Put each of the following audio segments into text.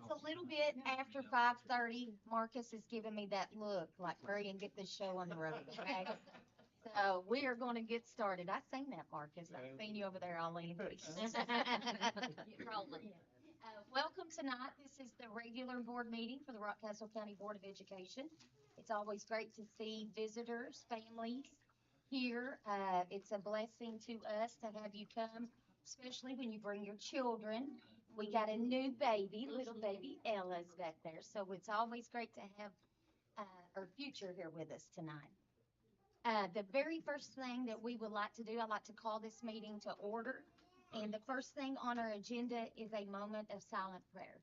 It's a little bit after 5:30. Marcus is giving me that look, like hurry and get this show on the road, okay? So we are going to get started. I seen that, Marcus. I've seen you over there, Eileen. Get rolling. Welcome tonight. This is the regular board meeting for the Rockcastle County Board of Education. It's always great to see visitors, families here. It's a blessing to us to have you come, especially when you bring your children. We got a new baby, little baby Ella's back there. So it's always great to have our future here with us tonight. The very first thing that we would like to do, I'd like to call this meeting to order. And the first thing on our agenda is a moment of silent prayer.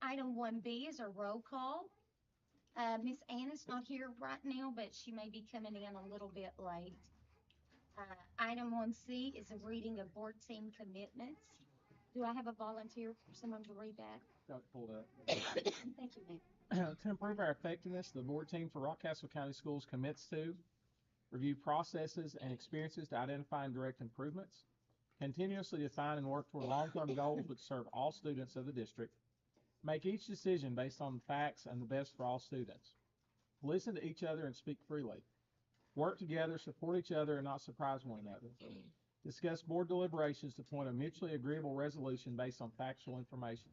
Item 1B is a roll call. Miss Anna's not here right now, but she may be coming in a little bit late. Item 1C is a reading of board team commitments. Do I have a volunteer for someone to read that? Got it pulled up. Thank you, ma'am. To improve our effectiveness, the board team for Rockcastle County Schools commits to review processes and experiences to identify and direct improvements, continuously define and work toward long-term goals which serve all students of the district, make each decision based on facts and the best for all students, listen to each other and speak freely, work together, support each other, and not surprise one another, discuss board deliberations to point a mutually agreeable resolution based on factual information,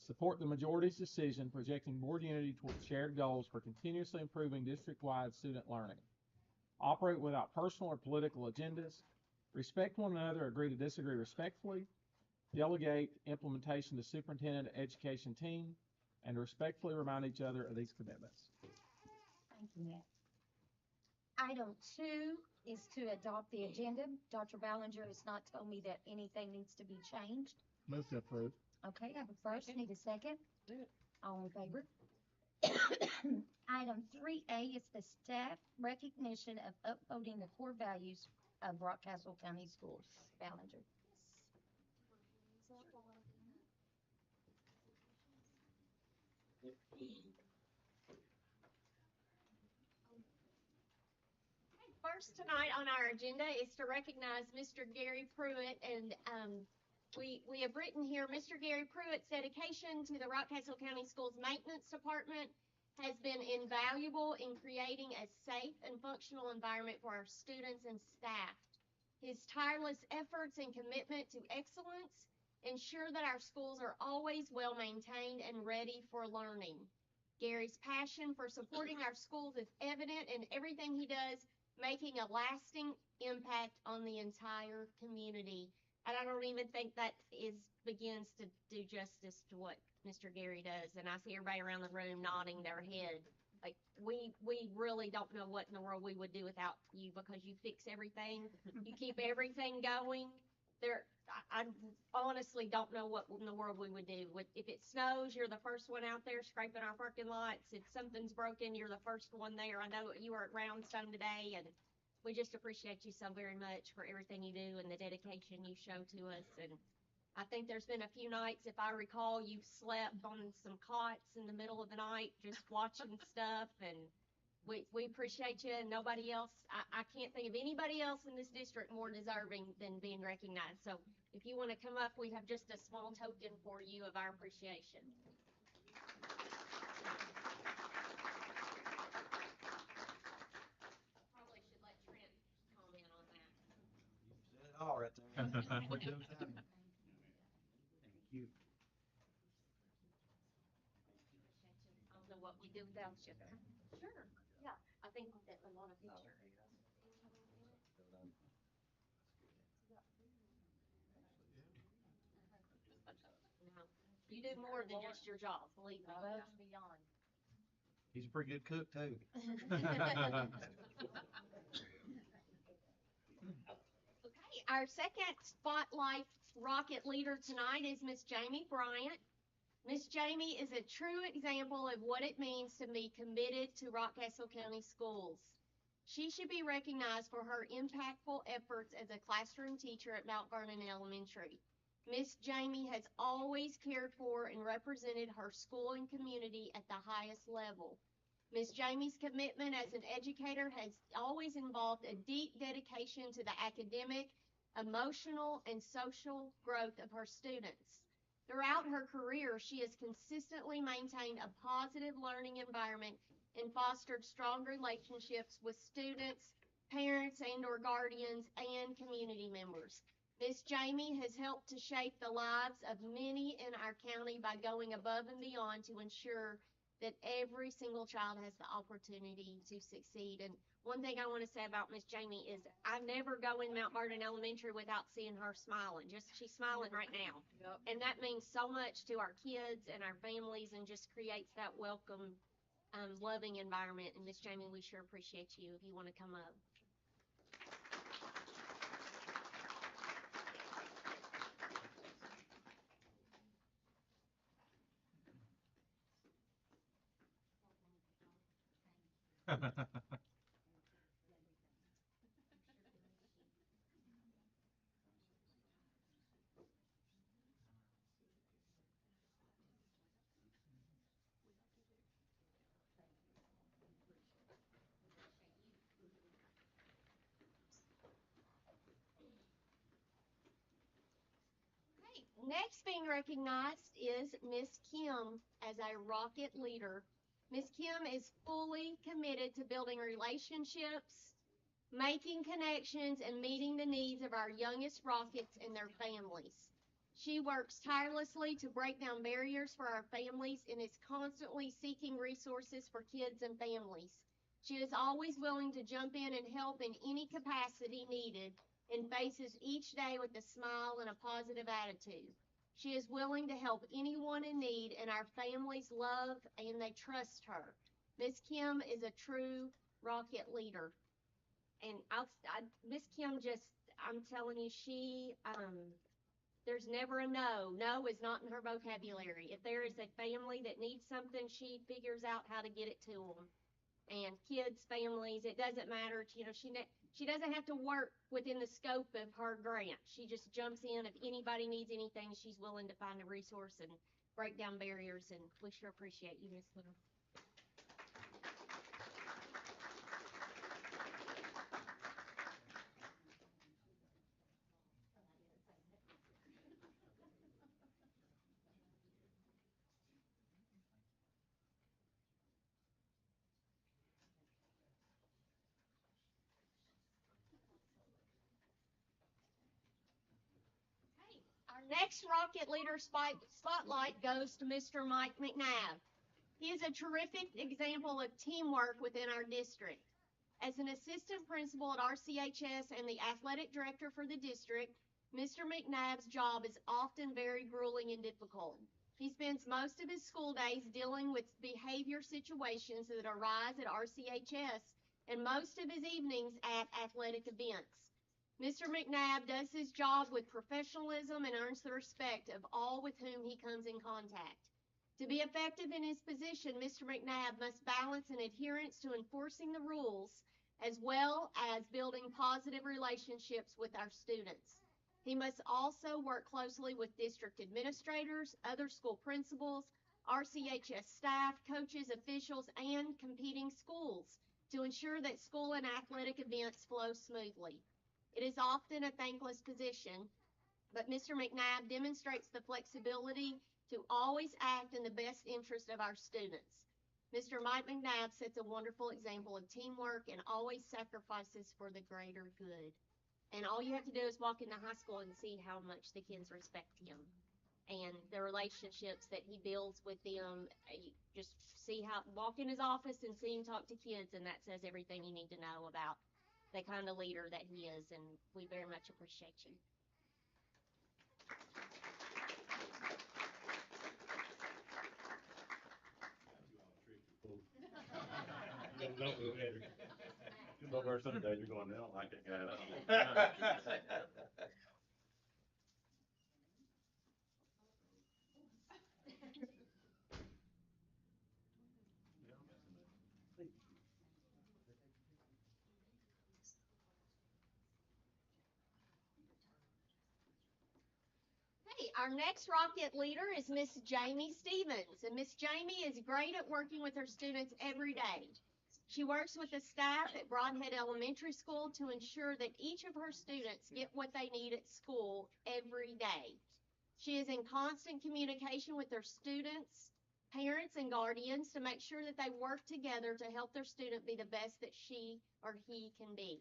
support the majority's decision projecting board unity towards shared goals for continuously improving district-wide student learning, operate without personal or political agendas, respect one another, agree to disagree respectfully, delegate implementation to superintendent education team, and respectfully remind each other of these commitments. Thank you, Matt. Item 2 is to adopt the agenda. Dr. Ballinger has not told me that anything needs to be changed. Move to approve. Okay, I have a first, need a second. All in favor? Item 3A is the staff recognition of upholding the core values of Rockcastle County Schools. Ballinger. First tonight on our agenda is to recognize Mr. Gary Pruitt, and we have written here, Mr. Gary Pruitt's dedication to the Rockcastle County Schools Maintenance Department has been invaluable in creating a safe and functional environment for our students and staff. His tireless efforts and commitment to excellence ensure that our schools are always well maintained and ready for learning. Gary's passion for supporting our schools is evident in everything he does, making a lasting impact on the entire community. And I don't even think that begins to do justice to what Mr. Gary does. And I see everybody around the room nodding their head. Like, we really don't know what in the world we would do without you, because you fix everything. You keep everything going. I honestly don't know what in the world we would do. If it snows, you're the first one out there scraping our parking lots. If something's broken, you're the first one there. I know you were at Roundstone today, and we just appreciate you so very much for everything you do and the dedication you show to us. And I think there's been a few nights, if I recall, you slept on some cots in the middle of the night just watching stuff, and we appreciate you, and nobody else, I can't think of anybody else in this district more deserving than being recognized. So if you want to come up, we have just a small token for you of our appreciation. Probably should let Trent comment on that. You said it all right there. Thank you. I don't know what we do without you. Sure. Yeah, I think that a lot of pictures. No, you do more than just your job, believe me. Above and beyond. He's a pretty good cook too. Okay, our second Spotlight Rocket leader tonight is Miss Jamie Bryant. Miss Jamie is a true example of what it means to be committed to Rockcastle County Schools. She should be recognized for her impactful efforts as a classroom teacher at Mount Vernon Elementary. Miss Jamie has always cared for and represented her school and community at the highest level. Ms. Jamie's commitment as an educator has always involved a deep dedication to the academic, emotional, and social growth of her students. Throughout her career, she has consistently maintained a positive learning environment and fostered strong relationships with students, parents and/or guardians, and community members. Ms. Jamie has helped to shape the lives of many in our county by going above and beyond to ensure that every single child has the opportunity to succeed. And one thing I want to say about Miss Jamie is I never go in Mount Vernon Elementary without seeing her smiling. Just she's smiling right now. Yep. And that means so much to our kids and our families and just creates that welcome, loving environment. And Miss Jamie, we sure appreciate you if you want to come up. Okay, next being recognized is Miss Kim as a rocket leader. Miss Kim is fully committed to building relationships, making connections, and meeting the needs of our youngest rockets and their families. She works tirelessly to break down barriers for our families and is constantly seeking resources for kids and families. She is always willing to jump in and help in any capacity needed and faces each day with a smile and a positive attitude. She is willing to help anyone in need, and our families love and they trust her. Miss Kim is a true rocket leader. And Miss Kim just, I'm telling you, there's never a no. No is not in her vocabulary. If there is a family that needs something, she figures out how to get it to them. And kids, families, it doesn't matter. She doesn't have to work within the scope of her grant. She just jumps in. If anybody needs anything, she's willing to find a resource and break down barriers. And we sure appreciate you, Miss Kim. Our next Rocket Leader Spotlight goes to Mr. Mike McNabb. He is a terrific example of teamwork within our district. As an assistant principal at RCHS and the athletic director for the district, Mr. McNabb's job is often very grueling and difficult. He spends most of his school days dealing with behavior situations that arise at RCHS and most of his evenings at athletic events. Mr. McNabb does his job with professionalism and earns the respect of all with whom he comes in contact. To be effective in his position, Mr. McNabb must balance an adherence to enforcing the rules as well as building positive relationships with our students. He must also work closely with district administrators, other school principals, RCHS staff, coaches, officials, and competing schools to ensure that school and athletic events flow smoothly. It is often a thankless position, but Mr. McNabb demonstrates the flexibility to always act in the best interest of our students. Mr. Mike McNabb sets a wonderful example of teamwork and always sacrifices for the greater good. And all you have to do is walk into high school and see how much the kids respect him and the relationships that he builds with them. You just walk in his office and see him talk to kids, and that says everything you need to know about the kind of leader that he is, and we very much appreciate you. No verse of the day, you're going, they don't like that guy. Okay, our next Rocket leader is Miss Jamie Stevens, and Miss Jamie is great at working with her students every day. She works with the staff at Broadhead Elementary School to ensure that each of her students get what they need at school every day. She is in constant communication with their students, parents, and guardians to make sure that they work together to help their student be the best that she or he can be.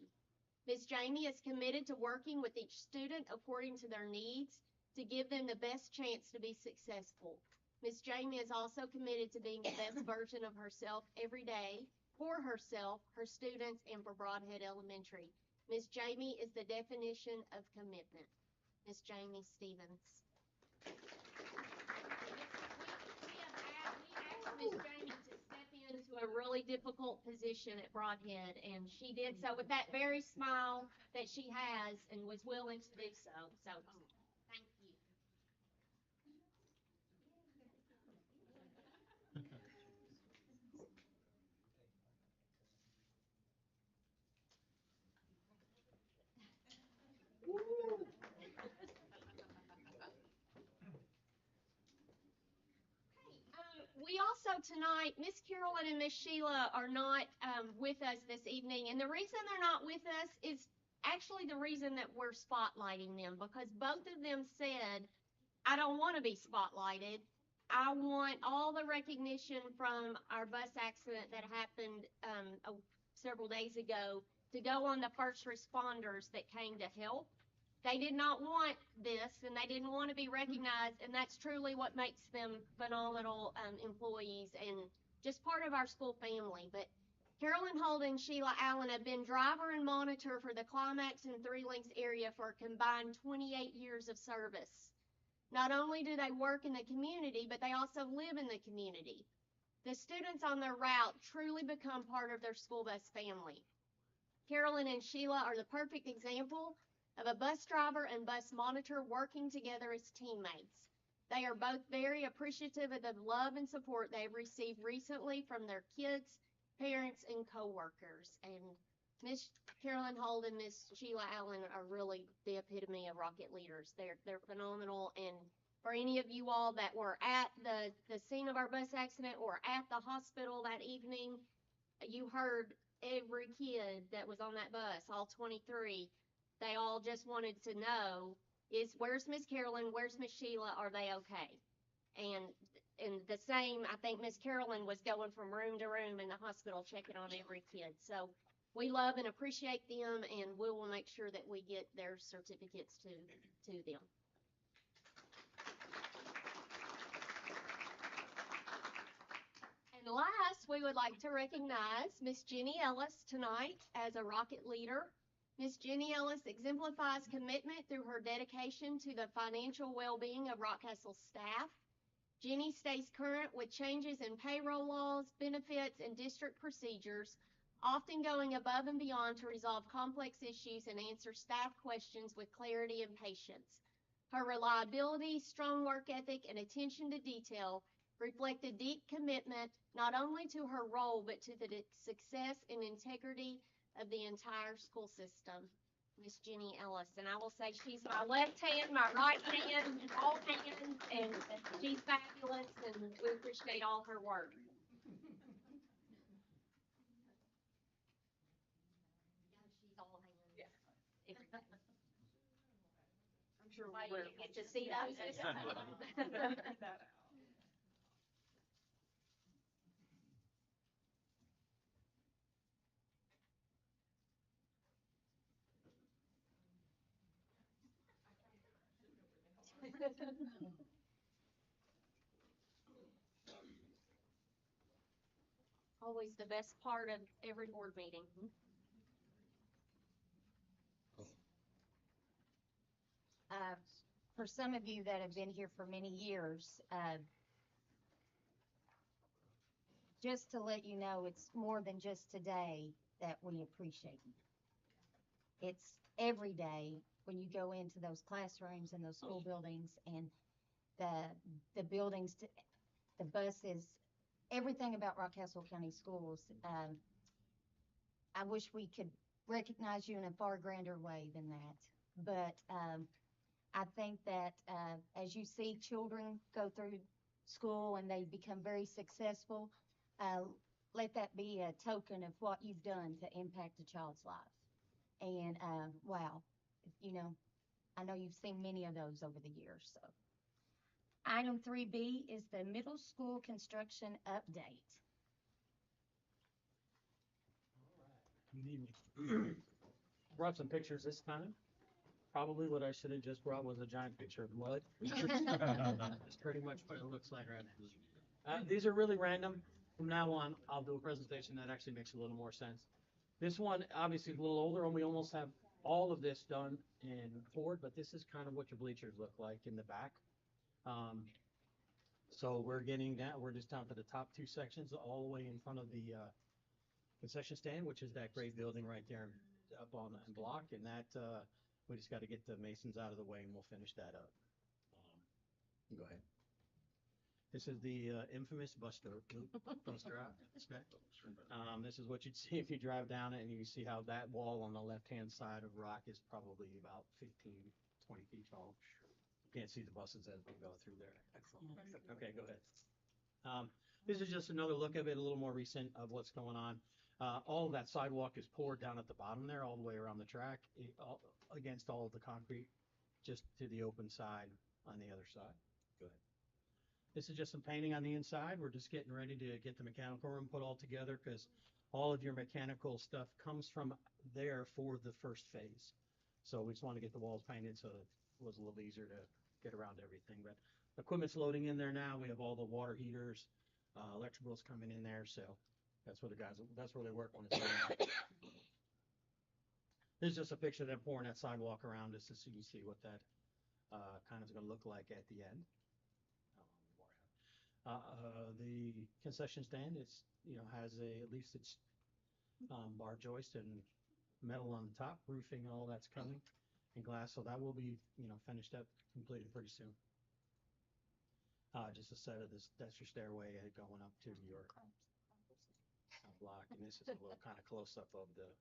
Ms. Jamie is committed to working with each student according to their needs to give them the best chance to be successful. Ms. Jamie is also committed to being the best version of herself every day for herself, her students, and for Broadhead Elementary. Ms. Jamie is the definition of commitment. Ms. Jamie Stevens. We asked Ms. Jamie to step into a really difficult position at Broadhead, and she did so with that very smile that she has and was willing to do so. So, thank you. We also tonight, Miss Carolyn and Miss Sheila are not with us this evening, and the reason they're not with us is actually the reason that we're spotlighting them, because both of them said, I don't want to be spotlighted. I want all the recognition from our bus accident that happened several days ago to go on the first responders that came to help. They did not want this, and they didn't want to be recognized, and that's truly what makes them phenomenal employees and just part of our school family. But Carolyn Holden, Sheila Allen have been driver and monitor for the Climax and Three Links area for a combined 28 years of service. Not only do they work in the community, but they also live in the community. The students on their route truly become part of their school bus family. Carolyn and Sheila are the perfect example of a bus driver and bus monitor working together as teammates. They are both very appreciative of the love and support they've received recently from their kids, parents, and coworkers. And Miss Carolyn Holden, Miss Sheila Allen are really the epitome of Rocket leaders. They're phenomenal. And for any of you all that were at the scene of our bus accident or at the hospital that evening, you heard every kid that was on that bus, all 23. They all just wanted to know where's Miss Carolyn, where's Miss Sheila, are they okay? And the same, I think Miss Carolyn was going from room to room in the hospital checking on every kid. So we love and appreciate them, and we will make sure that we get their certificates to them. And last, we would like to recognize Miss Jenny Ellis tonight as a Rocket leader. Miss Jenny Ellis exemplifies commitment through her dedication to the financial well-being of Rockcastle staff. Jenny stays current with changes in payroll laws, benefits, and district procedures, often going above and beyond to resolve complex issues and answer staff questions with clarity and patience. Her reliability, strong work ethic, and attention to detail reflect a deep commitment not only to her role but to the success and integrity of the entire school system. Miss Jenny Ellis, and I will say she's my left hand, my right hand, all hands, and she's fabulous, and we appreciate all her work. She's all hands. Yeah. Everything. I'm sure we will get to see those. Always the best part of every board meeting. For some of you that have been here for many years, just to let you know, it's more than just today that we appreciate you. It's every day when you go into those classrooms and those school buildings and the buildings, the buses, everything about Rockcastle County Schools. I wish we could recognize you in a far grander way than that. But I think that, as you see children go through school and they become very successful, let that be a token of what you've done to impact a child's life. And, wow, you know, I know you've seen many of those over the years, so. Item 3B is the middle school construction update. Good evening. Brought some pictures this time. Probably what I should have just brought was a giant picture of mud. That's pretty much what it looks like right now. These are really random. From now on, I'll do a presentation that actually makes a little more sense. This one, obviously, is a little older, and we almost have all of this done in Ford, but this is kind of what your bleachers look like in the back. So we're getting down, we're just down to the top two sections, all the way in front of the concession stand, which is that great building right there up on the block, and that we just got to get the masons out of the way, and we'll finish that up. Go ahead. This is the infamous Buster Loop. Buster out. Okay. This is what you'd see if you drive down it, and you see how that wall on the left-hand side of rock is probably about 15, 20 feet tall. You can't see the buses as we go through there. Excellent. Okay, go ahead. This is just another look of it, a little more recent of what's going on. All of that sidewalk is poured down at the bottom there, all the way around the track, against all of the concrete, just to the open side on the other side. Go ahead. This is just some painting on the inside. We're just getting ready to get the mechanical room put all together, because all of your mechanical stuff comes from there for the first phase. So we just want to get the walls painted so it was a little easier to get around everything. But equipment's loading in there now. We have all the water heaters, electricals coming in there. So that's where that's where they work when it's done. This is just a picture of them pouring that sidewalk around us, so you can see what that kind of is going to look like at the end. The concession stand has at least its bar joist and metal on the top, roofing, all that's coming, and glass. So that will be finished up, completed pretty soon. Just a set of this. That's your stairway going up to your block, and this is a little kind of close up of the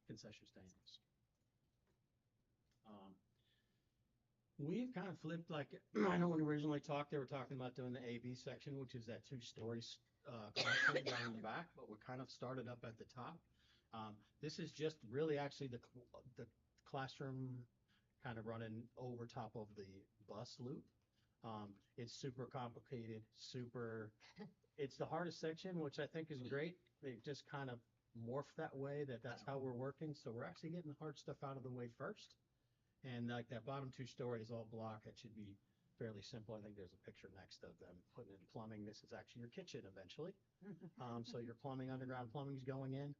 concession stands. We've kind of flipped, like, I know when we originally talked, they were talking about doing the A-B section, which is that 2-story classroom down in the back, but we're kind of started up at the top. This is just really actually the classroom kind of running over top of the bus loop. It's super complicated, it's the hardest section, which I think is great. They just kind of morphed that way, that's how we're working. So we're actually getting the hard stuff out of the way first. And like that bottom 2 stories all block, that should be fairly simple. I think there's a picture next of them putting in plumbing. This is actually your kitchen eventually. So your plumbing, underground plumbing is going in.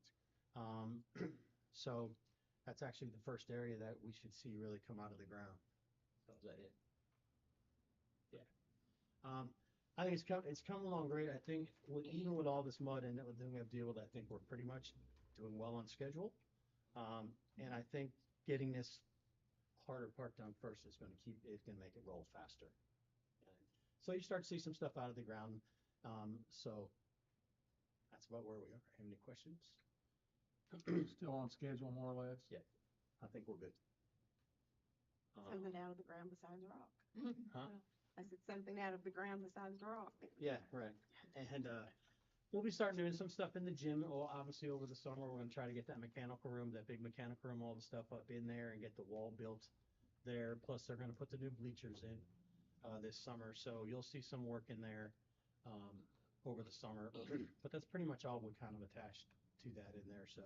So that's actually the first area that we should see really come out of the ground. So is that it? Yeah. I think it's come along great. I think even with all this mud and everything we have to deal with, I think we're pretty much doing well on schedule. And I think getting this harder part done first is going to make it roll faster. So you start to see some stuff out of the ground. So that's about where we are. Have any questions? Still on schedule, more or less? Yeah, I think we're good. Something out of the ground besides rock. Huh? I said something out of the ground besides rock. Yeah, right. And we'll be starting doing some stuff in the gym. Obviously, over the summer, we're going to try to get that mechanical room, that big mechanical room, all the stuff up in there, and get the wall built there. Plus, they're going to put the new bleachers in this summer. So you'll see some work in there over the summer. But that's pretty much all we kind of attached to that in there. So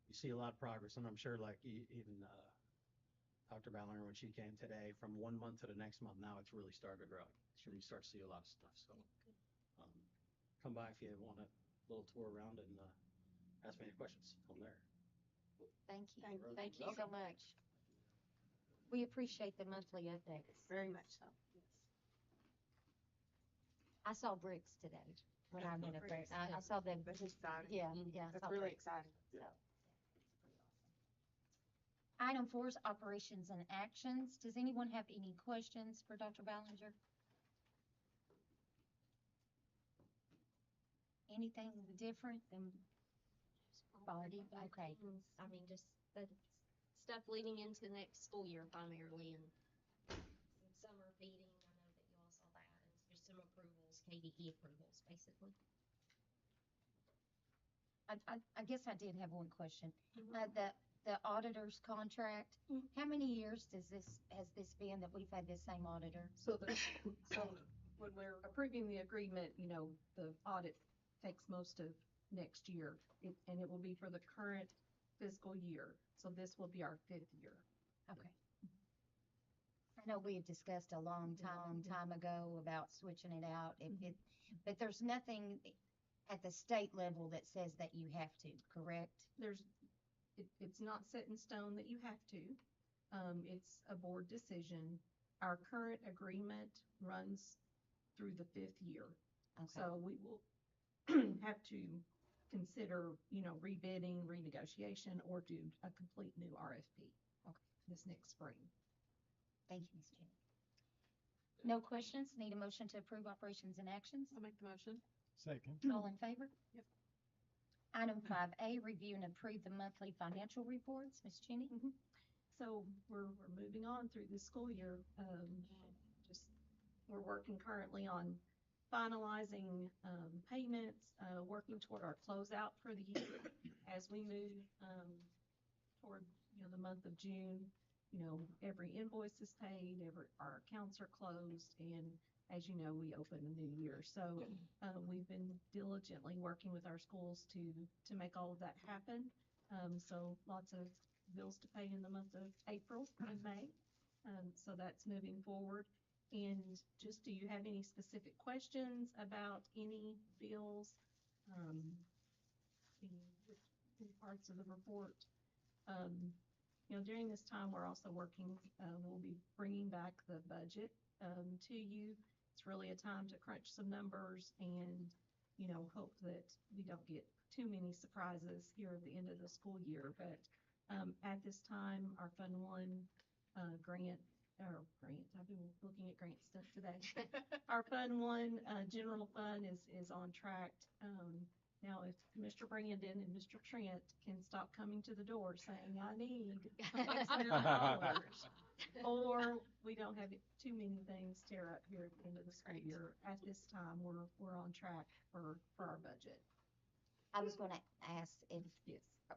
you see a lot of progress. And I'm sure, like, even Dr. Ballinger, when she came today, from 1 month to the next month, now it's really started to grow. You start to see a lot of stuff. So come by if you want a little tour around and ask me any questions from there. Thank you. Thank Thank you so much. We appreciate the monthly updates. Very much so. Yes. I saw bricks today when I went up there. I saw them. That's exciting. Yeah, yeah. I That's saw really bricks. exciting. So. Item 4 is operations and actions. Does anyone have any questions for Dr. Ballinger? Anything different than body? Okay. I mean, just the stuff leading into the next school year primarily, and some summer feeding. I know that you all saw that, and just some approvals, KDE approvals, basically. I guess I did have one question. The auditor's contract, how many years has this been that we've had this same auditor? So when we're approving the agreement, the audit takes most of next year. And it will be for the current fiscal year. So this will be our 5th year. Okay. I know we had discussed a long time ago about switching it out. But there's nothing at the state level that says that you have to, correct? It's not set in stone that you have to. It's a board decision. Our current agreement runs through the 5th year. Okay. So we will have to consider, rebidding, renegotiation, or do a complete new RFP. Okay. This next spring. Thank you, Ms. Jenny. No questions? Need a motion to approve operations and actions? I'll make the motion. Second. All in favor? Yep. Item 5A, review and approve the monthly financial reports. Ms. Jenny? So we're moving on through the school year. We're working currently on finalizing payments, working toward our closeout for the year. As we move toward the month of June, every invoice is paid, our accounts are closed, and as you know, we open a new year. So we've been diligently working with our schools to make all of that happen. So lots of bills to pay in the month of April and May. So that's moving forward. And just, do you have any specific questions about any bills? Any parts of the report? During this time, we're also working, we'll be bringing back the budget to you. It's really a time to crunch some numbers and, hope that we don't get too many surprises here at the end of the school year. But at this time, our Fund 1 grant, I've been looking at grant stuff today. Our Fund 1 general fund is on track. Now, if Mr. Brandon and Mr. Trent can stop coming to the door saying, I need X amount of dollars, or we don't have too many things tear up here at the end of the school year, at this time, we're on track for our budget. I was going to ask if,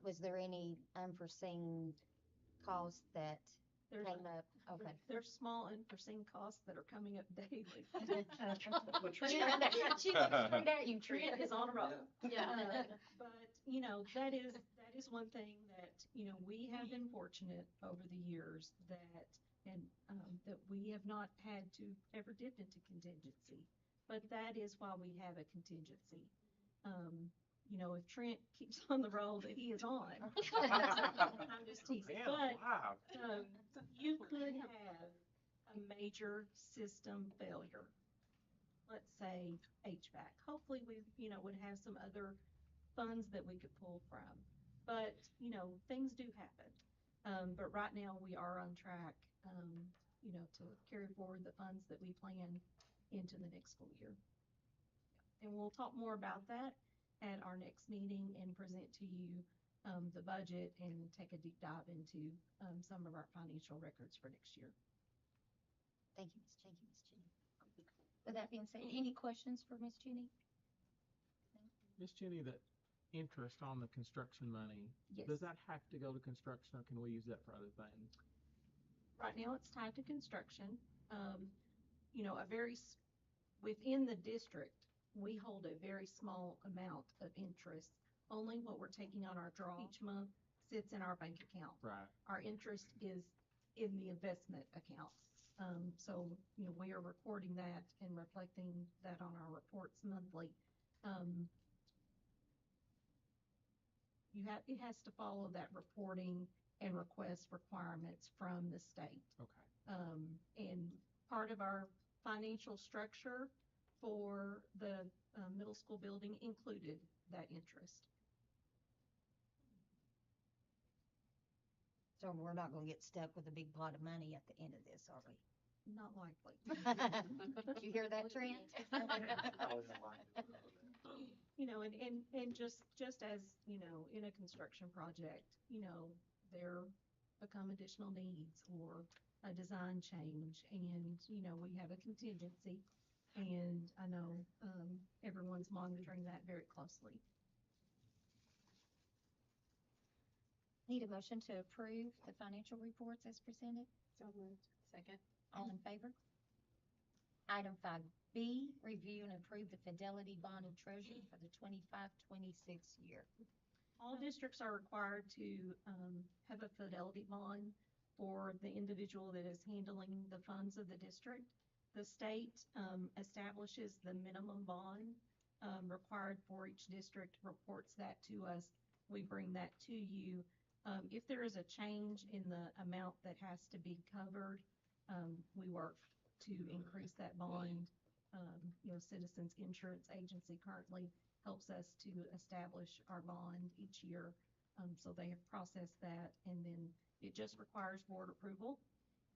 was there any unforeseen costs that came up? Okay. There's small unforeseen costs that are coming up daily. She looked straight at you, Trent is on a roll. Yeah. But, that is one thing that, we have been fortunate over the years that we have not had to ever dip into contingency. But that is why we have a contingency. If Trent keeps on the roll that he is on, I'm just teasing. But you could have a major system failure. Let's say HVAC. Hopefully we, would have some other funds that we could pull from. But, things do happen. But right now we are on track, to carry forward the funds that we plan into the next school year. And we'll talk more about that at our next meeting and present to you the budget and take a deep dive into some of our financial records for next year. Thank you, Ms. Jenny. With that being said, any questions for Ms. Jenny? Ms. Jenny, the interest on the construction money, Yes. does that have to go to construction, or can we use that for other things? Right now it's tied to construction. Within the district, we hold a very small amount of interest. Only what we're taking on our draw each month sits in our bank account. Right. Our interest is in the investment account. So, we are recording that and reflecting that on our reports monthly. It has to follow that reporting and request requirements from the state. Okay. And part of our financial structure for the middle school building included that interest. So we're not going to get stuck with a big pot of money at the end of this, are we? Not likely. Did you hear that, Trent? And just as, in a construction project, there become additional needs or a design change. And, you know, we have a contingency. And I know, everyone's monitoring that very closely. Need a motion to approve the financial reports as presented? So moved. Second. All in favor? Item 5B, review and approve the fidelity bond of treasury for the 25-26 year. All districts are required to have a fidelity bond for the individual that is handling the funds of the district. The state establishes the minimum bond required for each district, reports that to us. We bring that to you. If there is a change in the amount that has to be covered, we work to increase that bond. You know, Citizens Insurance Agency currently helps us to establish our bond each year. So they have processed that, and then it just requires board approval.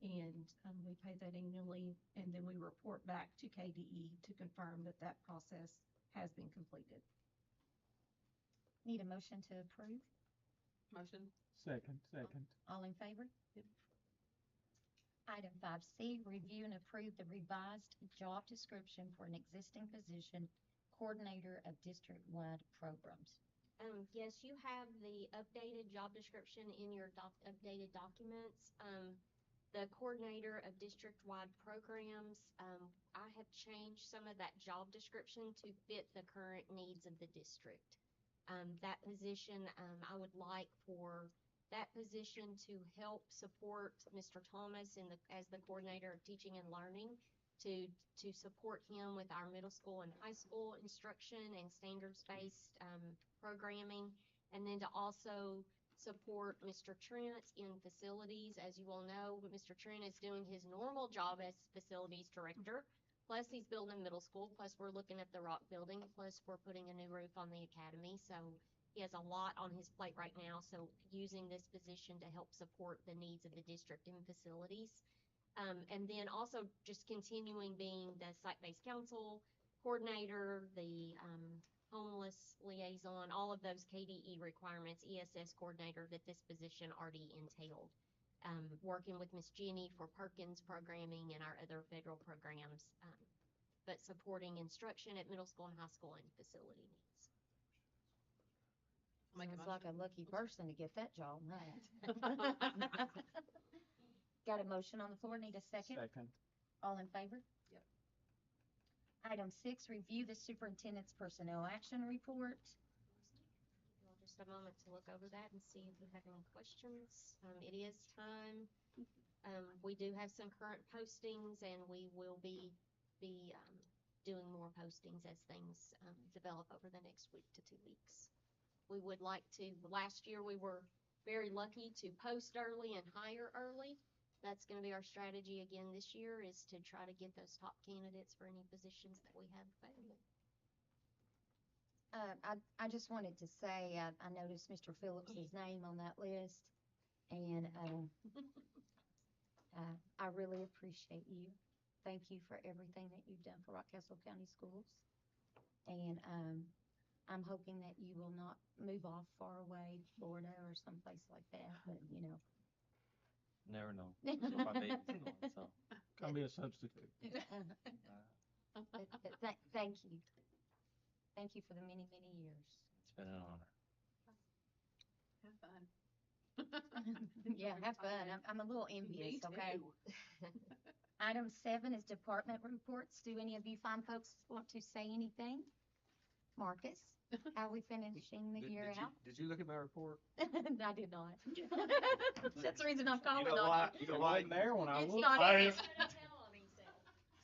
And we pay that annually, and then we report back to KDE to confirm that that process has been completed. Need a motion to approve? Motion. Second. All in favor? Item 5C, review and approve the revised job description for an existing position, coordinator of district-wide programs. Yes, you have the updated job description in your updated documents. The coordinator of district-wide programs, I have changed some of that job description to fit the current needs of the district. That position, I would like for that position to help support Mr. Thomas as the coordinator of teaching and learning, to support him with our middle school and high school instruction and standards-based programming, and then to also support Mr. Trent in facilities. As you all know, Mr. Trent is doing his normal job as facilities director, plus he's building middle school, plus we're looking at the Rock building, plus we're putting a new roof on the academy. So he has a lot on his plate right now, so using this position to help support the needs of the district in facilities. And then also just continuing being the site-based council coordinator, the homeless liaison, all of those KDE requirements, ESS coordinator that this position already entailed. Working with Miss Jenny for Perkins programming and our other federal programs, but supporting instruction at middle school and high school and facility needs. Sounds like a lucky person to get that job, right? Got a motion on the floor, need a second? Second. All in favor? Yep. Item 6, review the superintendent's personnel action report. Just a moment to look over that and see if we have any questions. It is time. We do have some current postings, and we will be doing more postings as things develop over the next week to 2 weeks. We would like to, last year we were very lucky to post early and hire early. That's going to be our strategy again this year, is to try to get those top candidates for any positions that we have available. I just wanted to say, I noticed Mr. Phillips's name on that list, and I really appreciate you. Thank you for everything that you've done for Rockcastle County Schools. And I'm hoping that you will not move off far away, Florida or someplace like that, but you know. Never know. That's where my baby's going, so. Gonna be a substitute. But thank you. Thank you for the many, many years. It's been an honor. Have fun. Yeah, have fun. I'm a little envious, Me okay? too. Item 7 is department reports. Do any of you fine folks want to say anything? Marcus, how are we finishing the year out? Did you look at my report? I did not. That's the reason I'm calling You know on why? you. You know I why? wasn't there when I It's looked. not I- in it.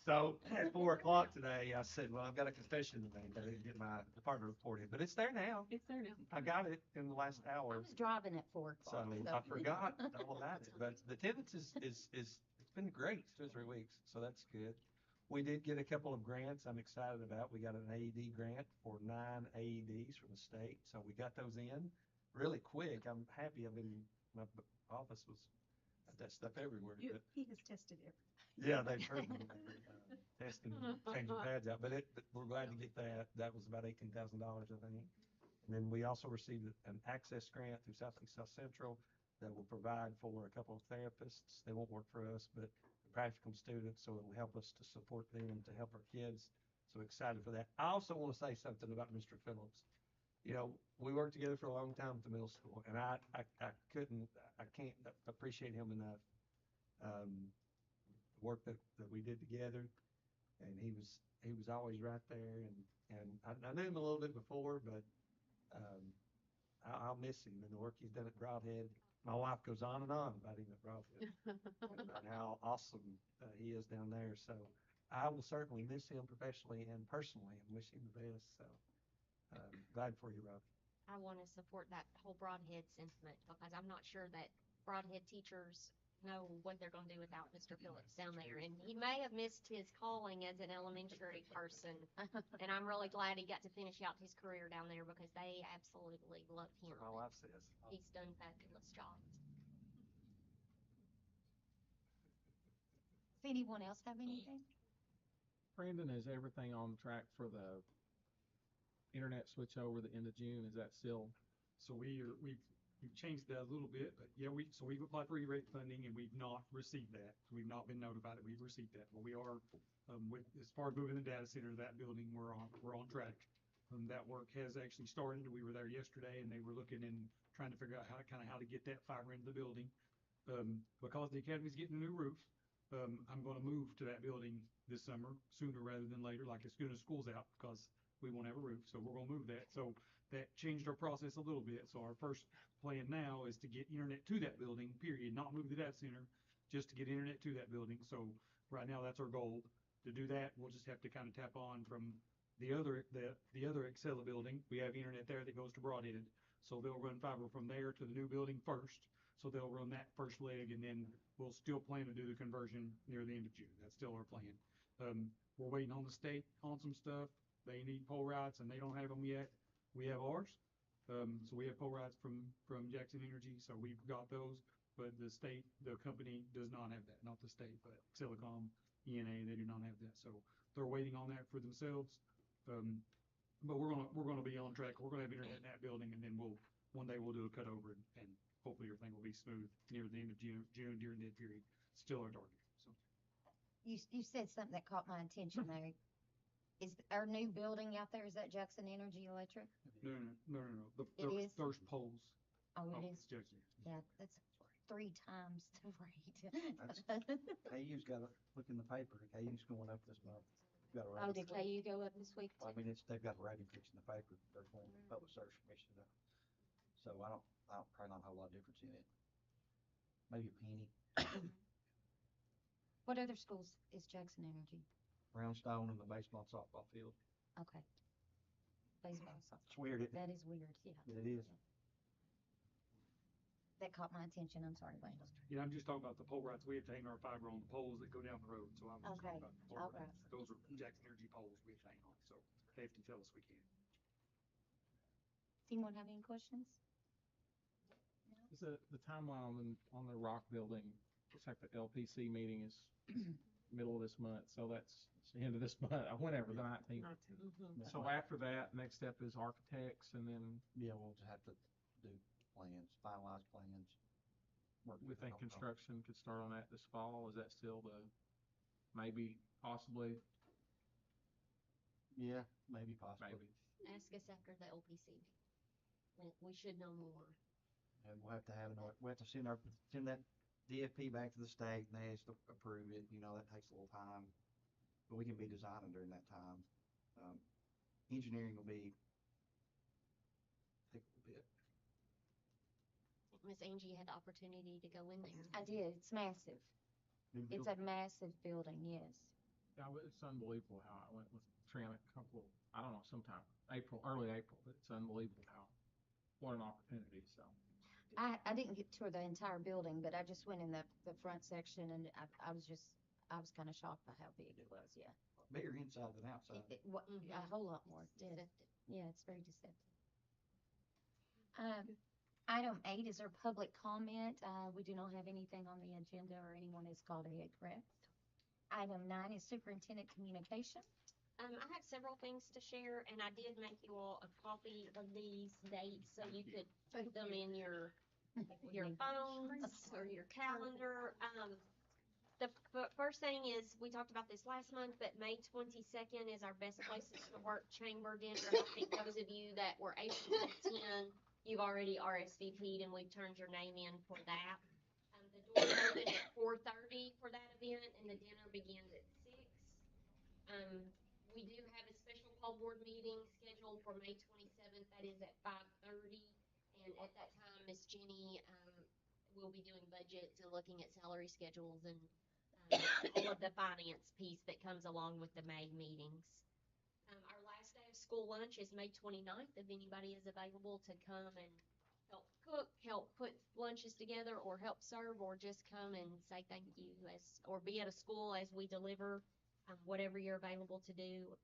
So at 4 o'clock today, I said, well, I've got a confession to make. I didn't get my department report in, but it's there now. It's there now. I got it in the last I hour. was driving at 4 So o'clock. I forgot all about it, but the attendance is it's been great, 2 or 3 weeks, so that's good. We did get a couple of grants I'm excited about. We got an AED grant for 9 AEDs from the state, so we got those in really quick. I'm happy. My office was, that stuff everywhere, but He has tested everything. yeah, they've heard me testing, changing pads out, but we're glad to get that. That was about $18,000, I think. And then we also received an access grant through Southeast South Central that will provide for a couple of therapists. They won't work for us, but practicum students, so it'll help us to support them, to help our kids. So excited for that. I also want to say something about Mr. Phillips. You know, we worked together for a long time at the middle school, and I can't appreciate him enough. The work that we did together, and he was always right there, and I knew him a little bit before, but I'll miss him and the work he's done at Broadhead. My wife goes on and on about him at Broadhead and how awesome he is down there. So I will certainly miss him professionally and personally and wish him the best. So glad for you, Rob. I want to support that whole Broadhead sentiment because I'm not sure that Broadhead teachers know what they're going to do without Mr. Phillips down there. And he may have missed his calling as an elementary person. And I'm really glad he got to finish out his career down there because they absolutely love him. That's what my wife says. He's done a fabulous job. Does anyone else have anything? Brandon, is everything on track for the internet switch over the end of June? Is that still? So we've changed that a little bit, but yeah, we've applied for E-rate funding and we've not received that. We've not been notified that we've received that, but we are, as far as moving the data center to that building, we're on track. That work has actually started. We were there yesterday and they were looking and trying to figure out how to get that fiber into the building. Because the academy's getting a new roof, I'm going to move to that building this summer sooner rather than later, like as soon as school's out, because we won't have a roof. So we're going to move that. So that changed our process a little bit. So our first plan now is to get internet to that building, period, not move the data center, just to get internet to that building. So right now that's our goal. To do that, we'll just have to kind of tap on from the other Excella building. We have internet there that goes to Broadhead. So they'll run fiber from there to the new building first. So they'll run that first leg and then we'll still plan to do the conversion near the end of June. That's still our plan. We're waiting on the state on some stuff. They need pole routes and they don't have them yet. We have ours. So we have pole routes from Jackson Energy. So we've got those, but the company does not have that. Not the state, but Silicom, ENA, they do not have that. So they're waiting on that for themselves. But we're gonna be on track. We're gonna have internet in that building, and then one day we'll do a cutover, and hopefully everything will be smooth near the end of June during that period. Still our target. So You said something that caught my attention there. Is our new building out there, is that Jackson Energy Electric? no. It is? There's poles. Oh, Oh, it it's is? Jackson. Yeah, that's 3 times the rate. KU's got to look in the paper. KU's going up this month. Got a Oh, rate. did KU go up this week I too? mean, they've got a rate increase in the paper. They're going public service commission. So I don't probably not a whole lot of difference in it. Maybe a penny. What other schools is Jackson Energy? Brownstone and the baseball and softball field. Okay. Baseball, softball. It's weird. That is weird, yeah. It is. That caught my attention. I'm sorry, Landon. Yeah, I'm just talking about the pole routes. We have to hang our fiber on the poles that go down the road. So I'm just Okay, talking about the pole okay. routes. Those are Jackson Energy poles we have to hang on. So they have to tell us we can. Does anyone have any questions? Is the timeline on the rock building? Looks like the LPC meeting is middle of this month, so that's the end of this month, whenever, the 19th. So after that, next step is architects, and then Yeah, we'll just have to do plans, finalize plans. we think construction could start on that this fall. Is that still maybe, possibly, Yeah, maybe possibly. maybe? Ask us after the LPC. We should know more. And we'll have to send that DFP back to the state and they have to approve it. You know, that takes a little time, but we can be designing during that time. Engineering will take a little bit. Miss Angie had the opportunity to go in there. I did. It's massive. It's a massive building, yes. Yeah, it's unbelievable how I went with Trent I don't know, sometime early April, but it's unbelievable what an opportunity, so. I didn't get to tour the entire building, but I just went in the front section and I was kind of shocked by how big it was, yeah. Bigger inside than outside. A whole lot more. Deceptive. Yeah, it's very deceptive. Item 8 is our public comment. We do not have anything on the agenda or anyone is called ahead, correct? Item 9 is superintendent communication. I have several things to share, and I did make you all a copy of these dates so you could put them in your your phones or your calendar. The first thing is, we talked about this last month, but May 22nd is our Best Places to Work Chamber Dinner. I think those of you that were able to attend, you've already RSVP'd and we've turned your name in for that. The doors open at 4:30 for that event and the dinner begins at 6. We do have a special call board meeting scheduled for May 27th. That is at 5:30. And at that time, Miss Jenny, will be doing budgets and looking at salary schedules and all of the finance piece that comes along with the May meetings. Our last day of school lunch is May 29th. If anybody is available to come and help cook, help put lunches together, or help serve, or just come and say thank you, or be at a school as we deliver, whatever you're available to do.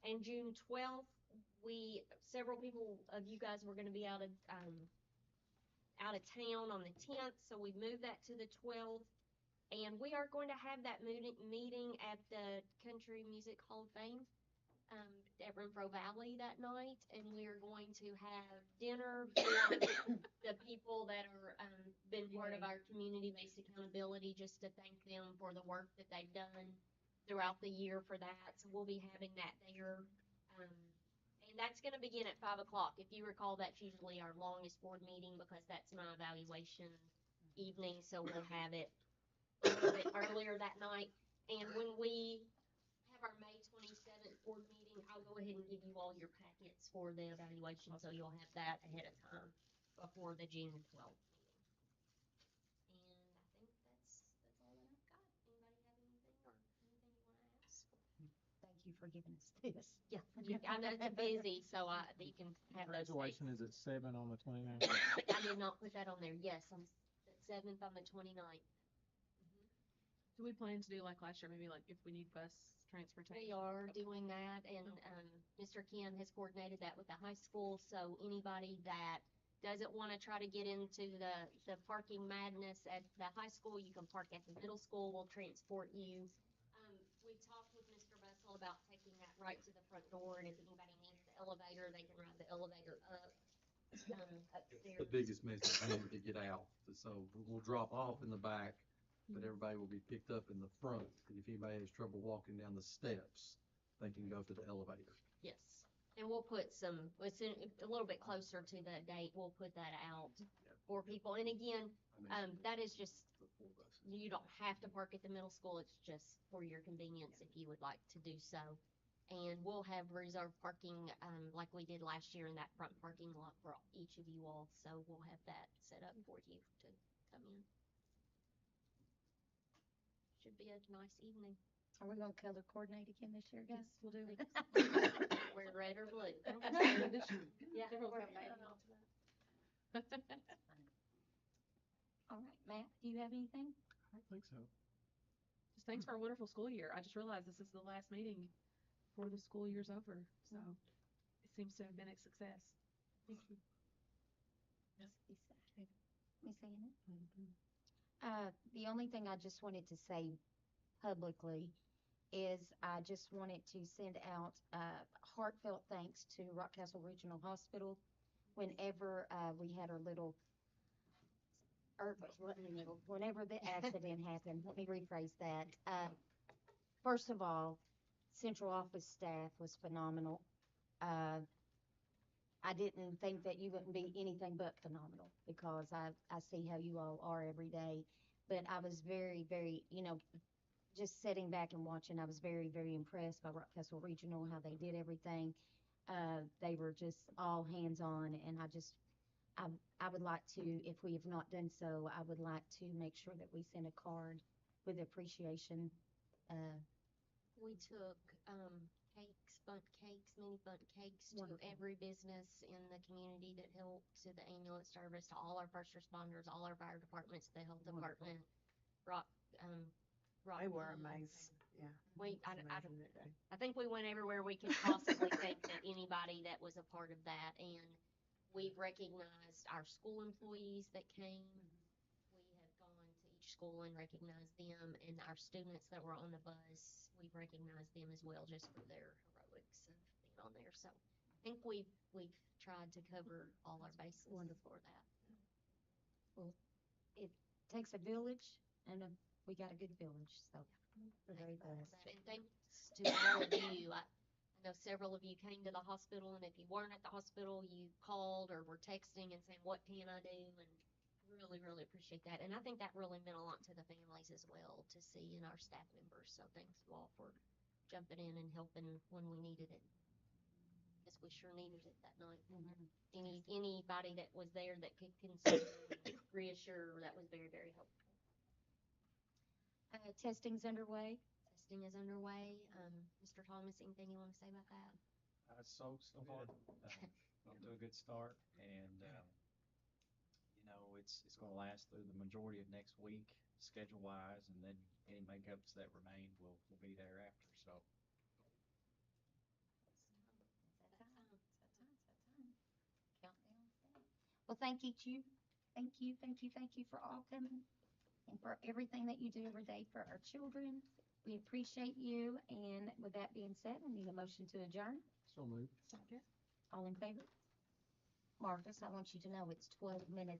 And June 12th, several people of you guys were going to be out of town on the 10th, so we moved that to the 12th. And we are going to have that meeting at the Country Music Hall of Fame at Renfro Valley that night. And we are going to have dinner for the people that are been part of our community-based accountability, just to thank them for the work that they've done throughout the year for that. So we'll be having that there. And that's going to begin at 5 o'clock. If you recall, that's usually our longest board meeting because that's my evaluation evening. So we'll have it a little bit earlier that night. And when we have our May 27th board meeting, I'll go ahead and give you all your packets for the evaluation, so you'll have that ahead of time before the June 12th meeting. And I think that's all that I've got. Anybody have anything or anything you want to ask? Thank you for giving us this. Yeah, I know it's busy, so you can have those dates. Graduation is at 7 on the 29th. I did not put that on there. Yes, I'm the 7th on the 29th. Do we plan to do like last year, maybe like if we need bus transportation? We are doing that, and Mr. Ken has coordinated that with the high school, so anybody that doesn't want to try to get into the parking madness at the high school, you can park at the middle school. We'll transport you. We talked with Mr. Bussell about taking that right to the front door, and if anybody needs the elevator, they can ride the elevator up upstairs. The biggest message to get out. So we'll drop off in the back, but everybody will be picked up in the front. And if anybody has trouble walking down the steps, they can go to the elevator. Yes. And we'll put it's a little bit closer to the date. We'll put that out for people. And again, that is just, you don't have to park at the middle school. It's just for your convenience if you would like to do so. And we'll have reserved parking like we did last year in that front parking lot for each of you all. So we'll have that set up for you to come in. Should be a nice evening. Are we going to color coordinate again this year, guys? We'll do it. We're red or blue. Yeah. Everyone's got a name. All right, Matt, do you have anything? I don't think so. Just thanks for a wonderful school year. I just realized this is the last meeting before the school year's over, so it seems to have been a success. Thank you. Me saying it? The only thing I just wanted to say publicly is I just wanted to send out heartfelt thanks to Rockcastle Regional Hospital. Whenever we had our little, whenever the accident happened, let me rephrase that. First of all, central office staff was phenomenal. I didn't think that you wouldn't be anything but phenomenal because I see how you all are every day. But I was very, very, just sitting back and watching, I was very, very impressed by Rockcastle Regional, how they did everything. They were just all hands-on, and I would like to, if we have not done so, I would like to make sure that we send a card with appreciation. We took mini bundt cakes to every business in the community that helped, to the ambulance service, to all our first responders, all our fire departments, the health department, Rock. They were amazing. Yeah. I think we went everywhere we could possibly think that anybody that was a part of that, and we've recognized our school employees that came. We have gone to each school and recognized them, and our students that were on the bus, we've recognized them as well, just for their heroics of being on there. So I think we've tried to cover all our bases for that. it takes a village, and we got a good village, so we're very blessed. And thanks to all of you. I know several of you came to the hospital, and if you weren't at the hospital, you called or were texting and saying, what can I do? And really, really appreciate that. And I think that really meant a lot to the families as well to see in our staff members. So thanks you all for jumping in and helping when we needed it. Because we sure needed it that night. Anybody that was there that could console and reassure, that was very, very helpful. Testing's underway. Testing is underway. Mr. Thomas, anything you want to say about that? So far, off to a good start, and it's going to last through the majority of next week, schedule wise, and then any makeups that remain will be thereafter. So. Well, thank you. Thank you for all coming and for everything that you do every day for our children. We appreciate you. And with that being said, I need a motion to adjourn. So moved. Second. All in favor? Marcus, I want you to know it's 12 minutes.